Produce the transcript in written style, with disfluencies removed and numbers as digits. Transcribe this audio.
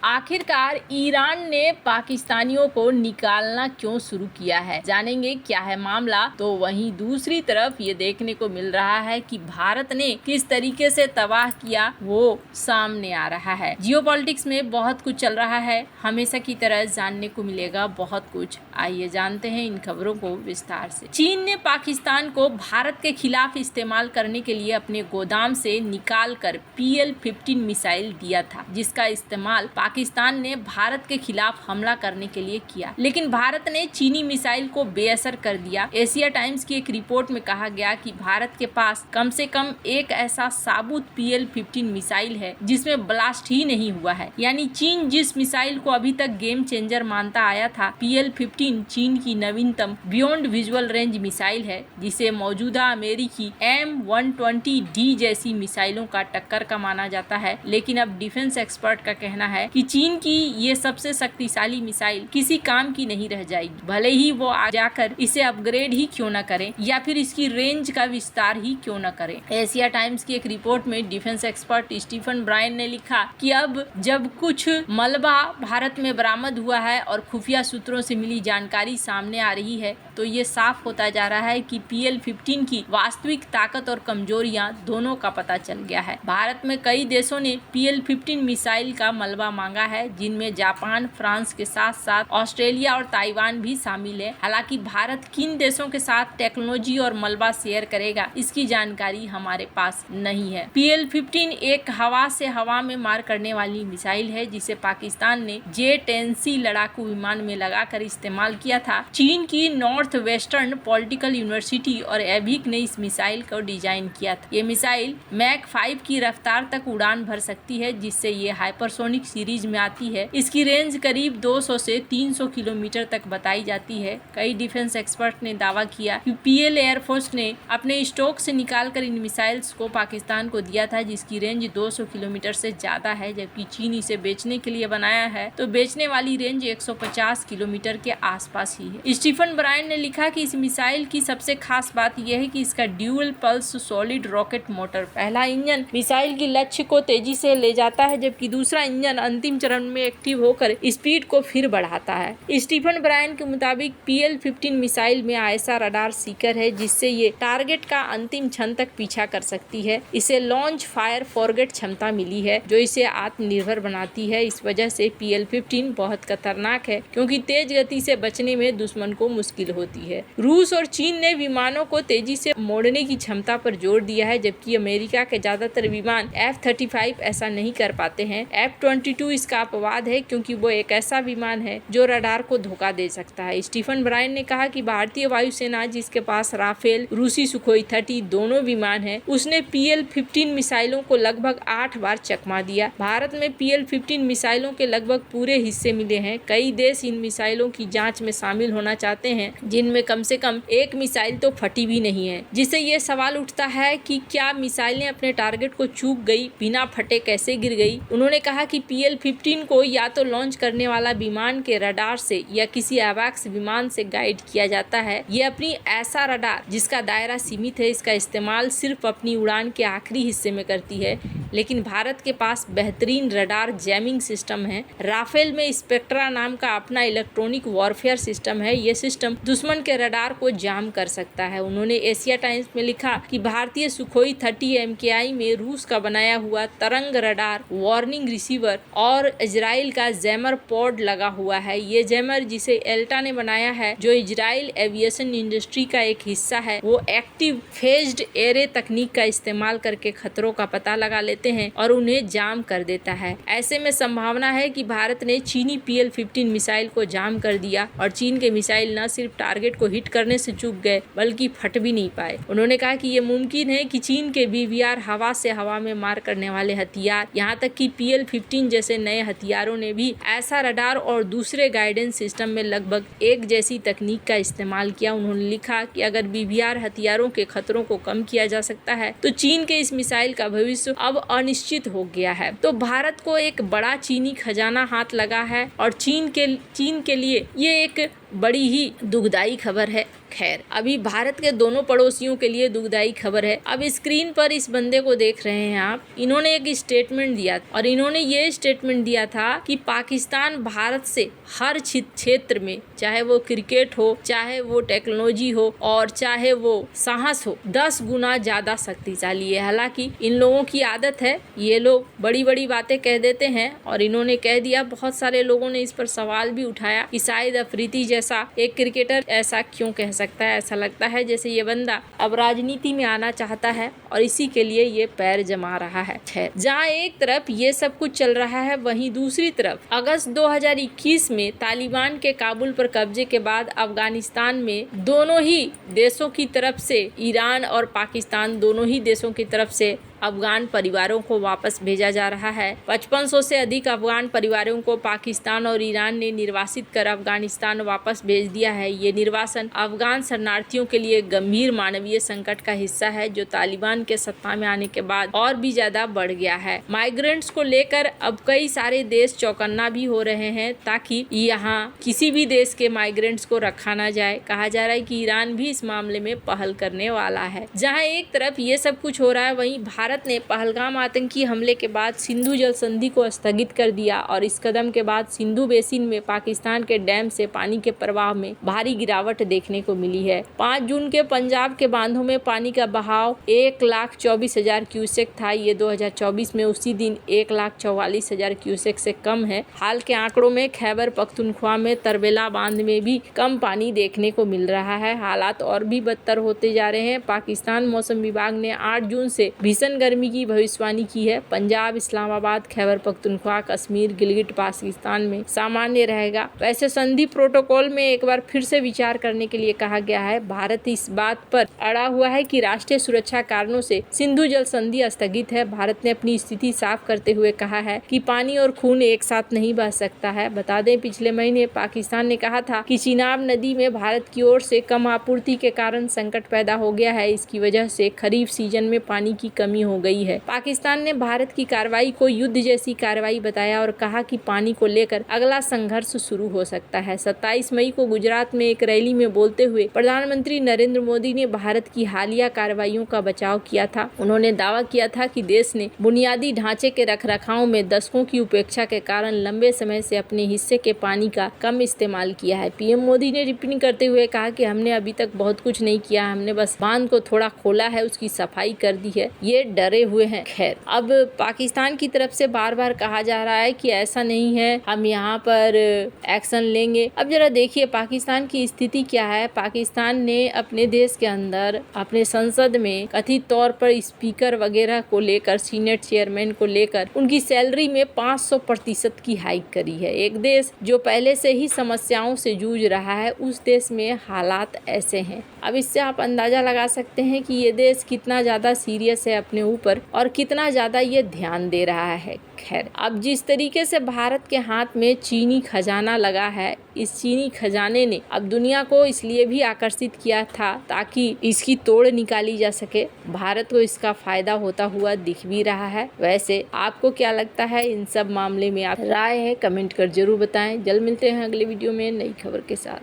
आखिरकार ईरान ने पाकिस्तानियों को निकालना क्यों शुरू किया है, जानेंगे क्या है मामला। तो वहीं दूसरी तरफ ये देखने को मिल रहा है कि भारत ने किस तरीके से तबाह किया वो सामने आ रहा है। जियोपॉलिटिक्स में बहुत कुछ चल रहा है, हमेशा की तरह जानने को मिलेगा बहुत कुछ। आइए जानते हैं इन खबरों को विस्तार से। चीन ने पाकिस्तान को भारत के खिलाफ इस्तेमाल करने के लिए अपने गोदाम से निकाल कर PL-15 मिसाइल दिया था, जिसका इस्तेमाल पाकिस्तान ने भारत के खिलाफ हमला करने के लिए किया, लेकिन भारत ने चीनी मिसाइल को बेअसर कर दिया। एशिया टाइम्स की एक रिपोर्ट में कहा गया कि भारत के पास कम से कम एक ऐसा साबुत PL-15 मिसाइल है जिसमें ब्लास्ट ही नहीं हुआ है। यानी चीन जिस मिसाइल को अभी तक गेम चेंजर मानता आया था, PL-15 चीन की नवीनतम बियॉन्ड विजुअल रेंज मिसाइल है, जिसे मौजूदा अमेरिकी M120D जैसी मिसाइलों का टक्कर का माना जाता है। लेकिन अब डिफेंस एक्सपर्ट का कहना है कि चीन की ये सबसे शक्तिशाली मिसाइल किसी काम की नहीं रह जाएगी, भले ही वो आ जाकर इसे अपग्रेड ही क्यों न करें या फिर इसकी रेंज का विस्तार ही क्यों न करें। एशिया टाइम्स की एक रिपोर्ट में डिफेंस एक्सपर्ट स्टीफन ब्रायन ने लिखा कि अब जब कुछ मलबा भारत में बरामद हुआ है और खुफिया सूत्रों से मिली जानकारी सामने आ रही है, तो ये साफ होता जा रहा है कि PL-15 की वास्तविक ताकत और कमजोरियां दोनों का पता चल गया है। भारत में कई देशों ने PL-15 मिसाइल का मलबा मांगा है, जिनमें जापान, फ्रांस के साथ साथ ऑस्ट्रेलिया और ताइवान भी शामिल है। हालांकि भारत किन देशों के साथ टेक्नोलॉजी और मलबा शेयर करेगा, इसकी जानकारी हमारे पास नहीं है। PL-15 एक हवा से हवा में मार करने वाली मिसाइल है, जिसे पाकिस्तान ने J-10C लड़ाकू विमान में लगाकर इस्तेमाल किया था। चीन की नॉर्थ वेस्टर्न पॉलिटिकल यूनिवर्सिटी और एविक ने इस मिसाइल को डिजाइन किया था। ये मिसाइल मैक 5 की रफ्तार तक उड़ान भर सकती है, जिससे ये हाइपरसोनिक सीरीज में आती है। इसकी रेंज करीब 200 से 300 किलोमीटर तक बताई जाती है। कई डिफेंस एक्सपर्ट ने दावा किया कि PL एयरफोर्स ने अपने स्टॉक से निकालकर इन मिसाइल्स को पाकिस्तान को दिया था, जिसकी रेंज 200 किलोमीटर से ज्यादा है, जबकि चीन इसे बेचने के लिए बनाया है तो बेचने वाली रेंज 150 किलोमीटर के आसपास ही है। स्टीफन ब्रायन ने लिखा कि इस मिसाइल की सबसे खास बात यह है कि इसका dual pulse solid rocket motor, पहला इंजन मिसाइल की लक्ष्य को तेजी से ले जाता है, जबकि दूसरा इंजन अंतिम चरण में एक्टिव होकर स्पीड को फिर बढ़ाता है। स्टीफन ब्रायन के मुताबिक PL-15 मिसाइल में ऐसा रडार सीकर है जिससे ये टारगेट का अंतिम क्षण तक पीछा कर सकती है। इसे लॉन्च फायर फॉरगेट क्षमता मिली है, जो इसे आत्मनिर्भर बनाती है। इस वजह से PL-15 बहुत खतरनाक है, क्योंकि तेज गति से बचने में दुश्मन को मुश्किल होती है। रूस और चीन ने विमानों को तेजी से मोड़ने की क्षमता पर जोर दिया है, जबकि अमेरिका के ज्यादातर विमान F-35 ऐसा नहीं कर पाते हैं। F-22 इसका अपवाद है, क्योंकि वो एक ऐसा विमान है जो रडार को धोखा दे सकता है। स्टीफन ब्रायन ने कहा कि भारतीय वायुसेना, जिसके पास राफेल, रूसी सुखोई 30 दोनों विमान हैं, उसने PL-15 मिसाइलों को लगभग 8 बार चकमा दिया। भारत में PL-15 मिसाइलों के लगभग पूरे हिस्से मिले हैं। कई देश इन मिसाइलों की जांच में शामिल होना चाहते हैं, जिनमें कम से कम एक मिसाइल तो फटी भी नहीं है, जिससे ये सवाल उठता है कि क्या मिसाइलें अपने टारगेट को चूक गई, बिना फटे कैसे गिर गई। उन्होंने कहा कि PL-15 को या तो लॉन्च करने वाला विमान के रडार से या किसी AWACS विमान से गाइड किया जाता है। ये अपनी ऐसा रडार जिसका दायरा सीमित है, इसका इस्तेमाल सिर्फ अपनी उड़ान के आखिरी हिस्से में करती है। लेकिन भारत के पास बेहतरीन रडार जैमिंग सिस्टम है। राफेल में स्पेक्ट्रा नाम का अपना इलेक्ट्रॉनिक वॉरफेयर सिस्टम है। ये सिस्टम दुश्मन के रडार को जाम कर सकता है। उन्होंने एशिया टाइम्स में लिखा कि भारतीय सुखोई 30 MKI में रूस का बनाया हुआ तरंग रडार, वार्निंग रिसीवर और इजराइल का जैमर पॉड लगा हुआ है। ये जैमर, जिसे एल्टा ने बनाया है, जो इजराइल एविएशन इंडस्ट्री का एक हिस्सा है, वो एक्टिव फेज्ड एरे तकनीक का इस्तेमाल करके खतरों का पता लगा लेते हैं और उन्हें जाम कर देता है। ऐसे में संभावना है कि भारत ने चीनी PL-15 मिसाइल को जाम कर दिया और चीन के मिसाइल न सिर्फ टारगेट को हिट करने से चूक गए, बल्कि फट भी नहीं पाए। उन्होंने कहा कि ये मुमकिन है कि चीन के BVR हवा से हवा में मार करने वाले हथियार, यहाँ तक कि PL-15 जैसे नए हथियारों ने भी ऐसा रडार और दूसरे गाइडेंस सिस्टम में लगभग एक जैसी तकनीक का इस्तेमाल किया। उन्होंने लिखा कि अगर BVR हथियारों के खतरों को कम किया जा सकता है, तो चीन के इस मिसाइल का भविष्य अब अनिश्चित हो गया है। तो भारत को एक बड़ा चीनी खजाना हाथ लगा है और चीन के लिए ये एक बड़ी ही दुखदाई खबर है। खैर, अभी भारत के दोनों पड़ोसियों के लिए दुखदायी खबर है। अब स्क्रीन पर इस बंदे को देख रहे हैं आप, इन्होंने एक स्टेटमेंट दिया और इन्होंने ये स्टेटमेंट दिया था कि पाकिस्तान भारत से हर क्षेत्र में, चाहे वो क्रिकेट हो, चाहे वो टेक्नोलॉजी हो और चाहे वो साहस हो, 10 गुना ज्यादा शक्तिशाली है। हालांकि इन लोगों की आदत है, ये लोग बड़ी बड़ी बातें कह देते हैं और इन्होंने कह दिया। बहुत सारे लोगों ने इस पर सवाल भी उठाया कि शायद अफरीदी जैसा एक क्रिकेटर ऐसा क्यों कह सकता है। ऐसा लगता है जैसे ये बंदा अब राजनीति में आना चाहता है और इसी के लिए ये पैर जमा रहा है। जहाँ एक तरफ ये सब कुछ चल रहा है, वहीं दूसरी तरफ अगस्त 2021 में तालिबान के काबुल पर कब्जे के बाद अफगानिस्तान में दोनों ही देशों की तरफ से, ईरान और पाकिस्तान दोनों ही देशों की तरफ से अफगान परिवारों को वापस भेजा जा रहा है। 5500 से अधिक अफगान परिवारों को पाकिस्तान और ईरान ने निर्वासित कर अफगानिस्तान वापस भेज दिया है। ये निर्वासन अफगान शरणार्थियों के लिए गंभीर मानवीय संकट का हिस्सा है, जो तालिबान के सत्ता में आने के बाद और भी ज्यादा बढ़ गया है। माइग्रेंट्स को लेकर अब कई सारे देश चौकन्ना भी हो रहे हैं ताकि यहाँ किसी भी देश के माइग्रेंट्स को रखा ना जाए। कहा जा रहा है कि ईरान भी इस मामले में पहल करने वाला है। जहाँ एक तरफ ये सब कुछ हो रहा है, वहीं भारत ने पहलगाम आतंकी हमले के बाद सिंधु जल संधि को स्थगित कर दिया और इस कदम के बाद सिंधु बेसिन में पाकिस्तान के डैम से पानी के प्रवाह में भारी गिरावट देखने को मिली है। 5 जून के पंजाब के बांधों में पानी का बहाव 1,24,000 क्यूसेक था। ये 2024 में उसी दिन 1,44,000 क्यूसेक से कम है। हाल के आंकड़ों में खैबर पख्तूनख्वा में तरबेला बांध में भी कम पानी देखने को मिल रहा है। हालात और भी बदतर होते जा रहे हैं। पाकिस्तान मौसम विभाग ने 8 जून से भीषण गर्मी की भविष्यवाणी की है। पंजाब, इस्लामाबाद, खैबर पख्तूनख्वा, कश्मीर, गिलगिट पाकिस्तान में सामान्य रहेगा। वैसे संधि प्रोटोकॉल में एक बार फिर से विचार करने के लिए कहा गया है। भारत इस बात पर अड़ा हुआ है कि राष्ट्रीय सुरक्षा कारणों से सिंधु जल संधि स्थगित है। भारत ने अपनी स्थिति साफ करते हुए कहा है कि पानी और खून एक साथ नहीं बह सकता है। बता दें, पिछले महीने पाकिस्तान ने कहा था कि चिनाब नदी में भारत की ओर से कम आपूर्ति के कारण संकट पैदा हो गया है। इसकी वजह से खरीफ सीजन में पानी की कमी हो गई है। पाकिस्तान ने भारत की कार्रवाई को युद्ध जैसी कार्रवाई बताया और कहा कि पानी को लेकर अगला संघर्ष शुरू हो सकता है। 27 मई को गुजरात में एक रैली में बोलते हुए प्रधानमंत्री नरेंद्र मोदी ने भारत की हालिया कार्रवाइयों का बचाव किया था। उन्होंने दावा किया था कि देश ने बुनियादी ढांचे के रखरखाव में दशकों की उपेक्षा के कारण लंबे समय से अपने हिस्से के पानी का कम इस्तेमाल किया है। पीएम मोदी ने टिप्पणी करते हुए कहा कि हमने अभी तक बहुत कुछ नहीं किया, हमने बस बांध को थोड़ा खोला है, उसकी सफाई कर दी है, ये डरे हुए हैं। खैर, अब पाकिस्तान की तरफ से बार बार कहा जा रहा है कि ऐसा नहीं है, हम यहाँ पर एक्शन लेंगे। अब जरा देखिए पाकिस्तान की स्थिति क्या है। पाकिस्तान ने अपने देश के अंदर अपने संसद में कथित तौर पर स्पीकर वगैरह को लेकर, सीनेट चेयरमैन को लेकर उनकी सैलरी में 500% की हाइक करी है। एक देश जो पहले से ही समस्याओं से जूझ रहा है, उस देश में हालात ऐसे हैं। अब इससे आप अंदाजा लगा सकते हैं कि ये देश कितना ज्यादा सीरियस है अपने ऊपर और कितना ज्यादा ये ध्यान दे रहा है। खैर, अब जिस तरीके से भारत के हाथ में चीनी खजाना लगा है, इस चीनी खजाने ने अब दुनिया को इसलिए भी आकर्षित किया था ताकि इसकी तोड़ निकाली जा सके। भारत को इसका फायदा होता हुआ दिख भी रहा है। वैसे आपको क्या लगता है इन सब मामले में? आप राय है कमेंट कर जरूर बताएं। जल्द मिलते हैं अगले वीडियो में नई खबर के साथ।